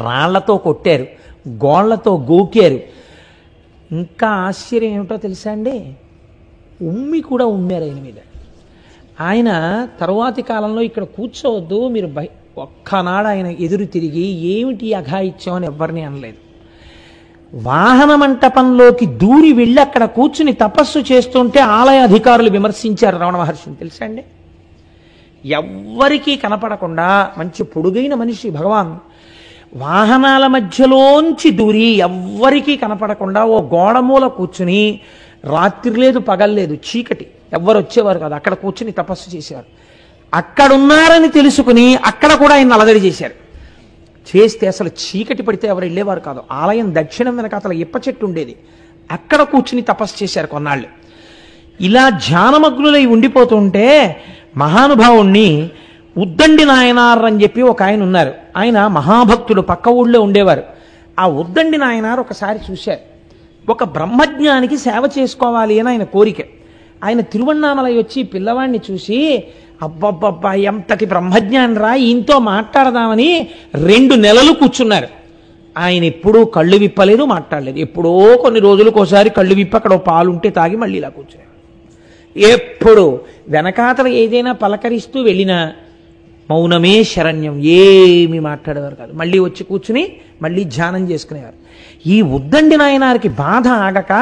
రాళ్లతో కొట్టారు, గోళ్లతో గోకారు. ఇంకా ఆశ్చర్యం ఏమిటో తెలుసా అండి, ఉమ్మి కూడా ఉమ్మారు ఆయన మీద. ఆయన తరువాతి కాలంలో ఇక్కడ కూర్చోవద్దు మీరు ఒక్కనాడు ఆయన ఎదురు తిరిగి ఏమిటి అఘాయిత్యం అని ఎవరిని అనలేదు. వాహన మంటపంలోకి దూరి వెళ్ళి అక్కడ కూర్చుని తపస్సు చేస్తుంటే ఆలయ అధికారులు విమర్శించారు రమణ మహర్షిని. తెలుసా అండి, ఎవ్వరికీ కనపడకుండా మంచి పొడుగైన మనిషి భగవాన్ వాహనాల మధ్యలోంచి దూరి ఎవ్వరికీ కనపడకుండా ఓ గోడమూల కూర్చుని, రాత్రి లేదు పగల్లేదు చీకటి, ఎవ్వరు వచ్చేవారు కాదు, అక్కడ కూర్చుని తపస్సు చేసేవారు. అక్కడున్నారని తెలుసుకుని అక్కడ కూడా ఆయన అలజడి చేశారు. చేస్తే అసలు చీకటి పడితే ఎవరు వెళ్ళేవారు కాదు. ఆలయం దక్షిణం వెనక అసలు ఇప్ప చెట్టు ఉండేది, అక్కడ కూర్చుని తపస్సు చేశారు కొన్నాళ్ళు. ఇలా ధ్యానమగ్నులై ఉండిపోతుంటే మహానుభావుణ్ణి ఉద్దండి నాయనార్ అని చెప్పి ఒక ఆయన ఉన్నారు. ఆయన మహాభక్తుడు, పక్క ఊళ్ళో ఉండేవారు. ఆ ఉద్దండి నాయనార్ ఒకసారి చూశారు. ఒక బ్రహ్మజ్ఞానికి సేవ చేసుకోవాలి అని ఆయన కోరిక. ఆయన తిరువణ్ణామలై వచ్చి పిల్లవాడిని చూసి, అబ్బబ్బబ్బా ఎంతటి బ్రహ్మజ్ఞాని రా, ఈయనతో మాట్లాడదామని 2 నెలలు కూర్చున్నారు. ఆయన ఎప్పుడూ కళ్ళు విప్పలేదు, మాట్లాడలేదు. ఎప్పుడో కొన్ని రోజులకోసారి కళ్ళు విప్పి అక్కడ పాలుంటే తాగి మళ్ళీ ఇలా కూర్చున్నారు. ఎప్పుడు వెనకాతల ఏదైనా పలకరిస్తూ వెళ్ళినా మౌనమే శరణ్యం, ఏమి మాట్లాడేవారు కాదు. మళ్ళీ వచ్చి కూర్చుని మళ్ళీ ధ్యానం చేసుకునేవారు. ఈ ఉద్దండి నాయనారికి బాధ ఆగక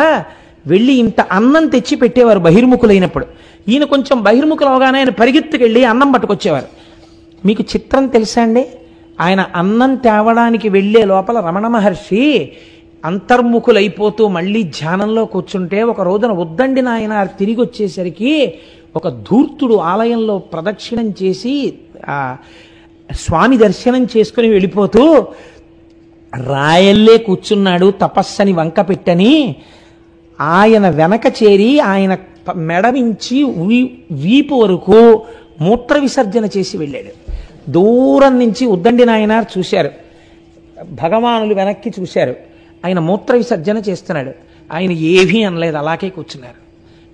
వెళ్ళి ఇంత అన్నం తెచ్చి పెట్టేవారు బహిర్ముఖులైనప్పుడు. ఈయన కొంచెం బహిర్ముఖులు అవగానే ఆయన పరిగెత్తుకెళ్ళి అన్నం పట్టుకొచ్చేవారు. మీకు చిత్రం తెలుసా అండి, ఆయన అన్నం తేవడానికి వెళ్ళే లోపల రమణ మహర్షి అంతర్ముఖులైపోతూ మళ్ళీ ధ్యానంలో కూర్చుంటే ఒక రోజున ఉద్దండి నాయనార్ తిరిగి వచ్చేసరికి ఒక ధూర్తుడు ఆలయంలో ప్రదక్షిణం చేసి స్వామి దర్శనం చేసుకుని వెళ్ళిపోతూ రాయల్లే కూర్చున్నాడు తపస్సని వంక పెట్టని ఆయన వెనక చేరి ఆయన మెడవించి వీపు వరకు మూత్ర విసర్జన చేసి వెళ్ళాడు. దూరం నుంచి ఉద్దండి నాయనార్ చూశారు, భగవానులు వెనక్కి చూశారు, ఆయన మూత్ర విసర్జన చేస్తున్నాడు. ఆయన ఏమీ అనలేదు, అలాగే కూర్చున్నారు.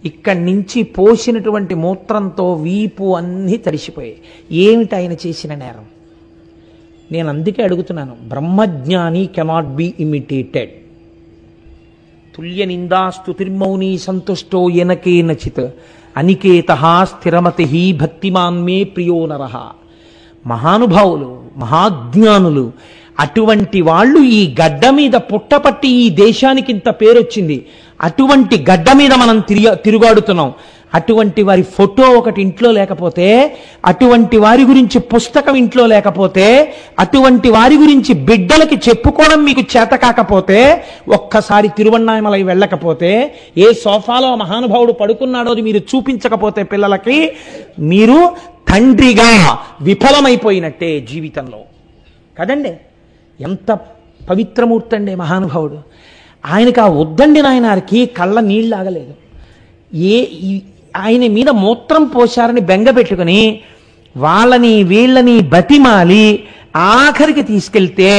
ఇక్కడి నుంచి పోసినటువంటి మూత్రంతో వీపు అన్నీ తడిసిపోయాయి. ఏమిటి ఆయన చేసిన నేరం? నేను అందుకే అడుగుతున్నాను, బ్రహ్మజ్ఞాని కెనాట్ బి ఇమిటేటెడ్. తుల్య నిందా స్తుతిర్మౌని సంతుష్టో ఎనకేనచిత్ అనికేత స్థిరమతి భక్తిమాన్మే ప్రియో నరః. మహానుభావులు, మహాజ్ఞానులు, అటువంటి వాళ్ళు ఈ గడ్డ మీద పుట్టపట్టి ఈ దేశానికి ఇంత పేరొచ్చింది. అటువంటి గడ్డ మీద మనం తిరుగాడుతున్నాం. అటువంటి వారి ఫోటో ఒకటి ఇంట్లో లేకపోతే, అటువంటి వారి గురించి పుస్తకం ఇంట్లో లేకపోతే, అటువంటి వారి గురించి బిడ్డలకి చెప్పుకోవడం మీకు చేత కాకపోతే, ఒక్కసారి తిరువణ్ణామలై వెళ్ళకపోతే, ఏ సోఫాలో మహానుభావుడు పడుకున్నాడో మీరు చూపించకపోతే పిల్లలకి, మీరు తండ్రిగా విఫలమైపోయినట్టే జీవితంలో కదండి. ఎంత పవిత్రమూర్తి అండి మహానుభావుడు. ఆయనకు ఆ ఉద్దండి నాయనారికి కళ్ళ నీళ్ళు ఆగలేదు. ఆయన మీద మూత్రం పోశారని బెంగ పెట్టుకుని వాళ్ళని వీళ్ళని బతిమాలి ఆఖరికి తీసుకెళ్తే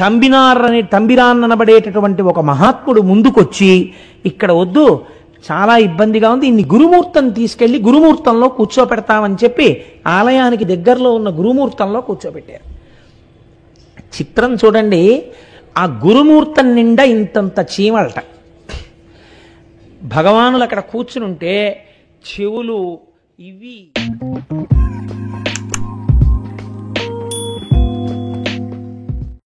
తంబిరాన్ అనబడేటటువంటి ఒక మహాత్ముడు ముందుకొచ్చి, ఇక్కడ వద్దు, చాలా ఇబ్బందిగా ఉంది, ఇన్ని గురుమూర్తం తీసుకెళ్లి గురుమూర్తంలో కూర్చోపెడతామని చెప్పి ఆలయానికి దగ్గరలో ఉన్న గురుమూర్తంలో కూర్చోబెట్టారు. చిత్రం చూడండి, ఆ గురుమూర్తం నిండా ఇంతంత చీమలట. భగవానులు అక్కడ కూర్చునుంటే చెవులు ఇవి